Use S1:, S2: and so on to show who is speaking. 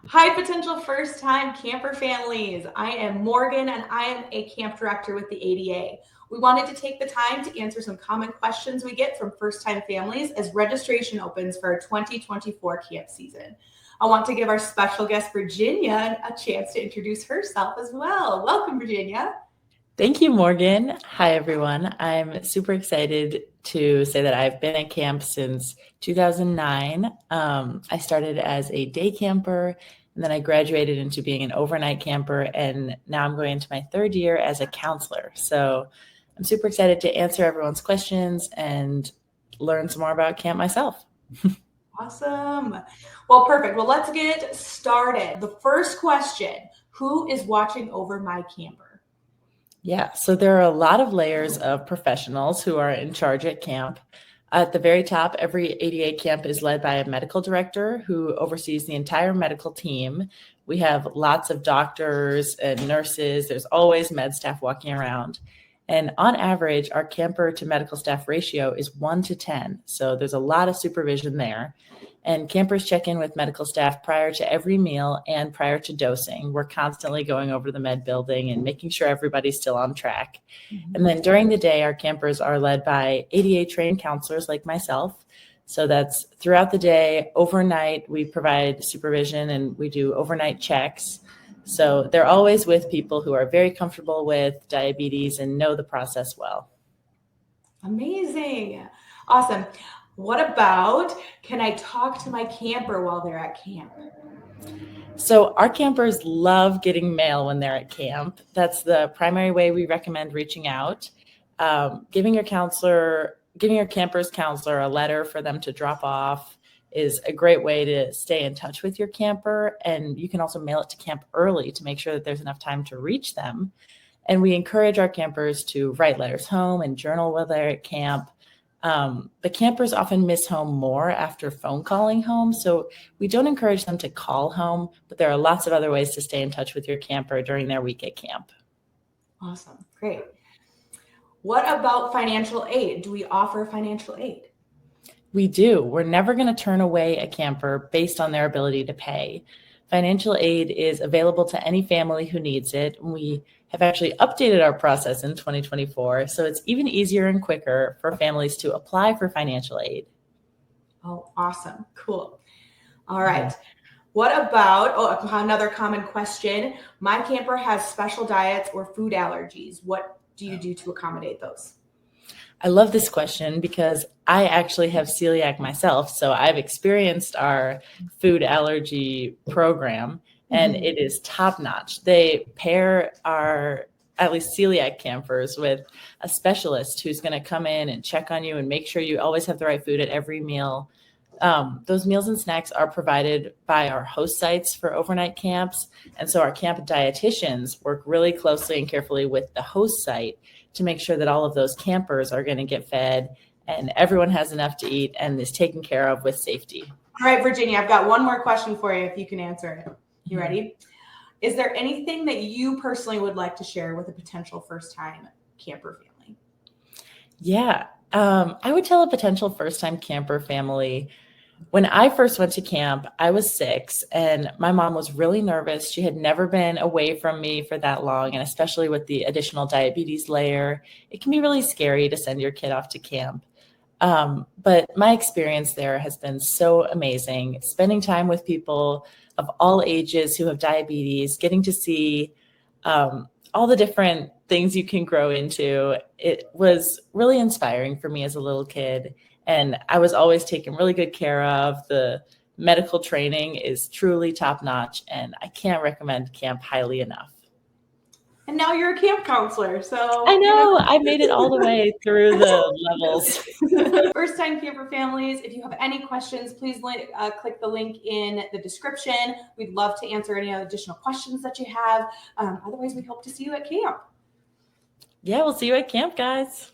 S1: Hi, potential first-time camper families. I am Morgan, and I am a camp director with the ADA. We wanted to take the time to answer some common questions we get from first-time families as registration opens for our 2024 camp season. I want to give our special guest, Virginia, a chance to introduce herself as well. Welcome, Virginia.
S2: Thank you, Morgan. Hi, everyone. I'm super excited to say that I've been at camp since 2009. I started as a day camper, and then I graduated into being an overnight camper, and now I'm going into my third year as a counselor. So I'm super excited to answer everyone's questions and learn some more about camp myself.
S1: Awesome. Well, perfect. Well, let's get started. The first question, who is watching over my camper?
S2: Yeah, so there are a lot of layers of professionals who are in charge at camp. At the very top, every ADA camp is led by a medical director who oversees the entire medical team. We have lots of doctors and nurses. There's always med staff walking around. And on average, our camper to medical staff ratio is 1 to 10. So there's a lot of supervision there. And campers check in with medical staff prior to every meal and prior to dosing. We're constantly going over the med building and making sure everybody's still on track. And then during the day, our campers are led by ADA trained counselors like myself. So that's throughout the day. Overnight, we provide supervision and we do overnight checks. So they're always with people who are very comfortable with diabetes and know the process well.
S1: Amazing. Awesome. What about, can I talk to my camper while they're at camp?
S2: So our campers love getting mail when they're at camp. That's the primary way we recommend reaching out. Giving your camper's counselor a letter for them to drop off is a great way to stay in touch with your camper. And you can also mail it to camp early to make sure that there's enough time to reach them. And we encourage our campers to write letters home and journal while they're at camp. The campers often miss home more after phone calling home, so we don't encourage them to call home, but there are lots of other ways to stay in touch with your camper during their week at camp.
S1: Awesome. Great. What about financial aid? Do we offer financial aid?
S2: We do. We're never going to turn away a camper based on their ability to pay. Financial aid is available to any family who needs it. We have actually updated our process in 2024, so it's even easier and quicker for families to apply for financial aid.
S1: Oh, awesome. Cool. All right. What about, another common question. My camper has special diets or food allergies. What do you do to accommodate those?
S2: I love this question because I actually have celiac myself. So I've experienced our food allergy program and it is top notch. They pair our at least celiac campers with a specialist who's going to come in and check on you and make sure you always have the right food at every meal. Those meals and snacks are provided by our host sites for overnight camps. And so our camp dietitians work really closely and carefully with the host site to make sure that all of those campers are going to get fed and everyone has enough to eat and is taken care of with safety.
S1: All right, Virginia, I've got one more question for you if you can answer it. You ready? Is there anything that you personally would like to share with a potential first-time camper family?
S2: Yeah, I would tell a potential first-time camper family, when I first went to camp, I was 6 and my mom was really nervous. She had never been away from me for that long. And especially with the additional diabetes layer, it can be really scary to send your kid off to camp. But my experience there has been so amazing. Spending time with people of all ages who have diabetes, getting to see all the different things you can grow into. It was really inspiring for me as a little kid. And I was always taken really good care of. The medical training is truly top notch, and I can't recommend camp highly enough.
S1: And now you're a camp counselor. So
S2: I know, I made it all the way through the levels.
S1: First time camper families, if you have any questions, please click the link in the description. We'd love to answer any additional questions that you have. Otherwise, we hope to see you at camp.
S2: Yeah, we'll see you at camp, guys.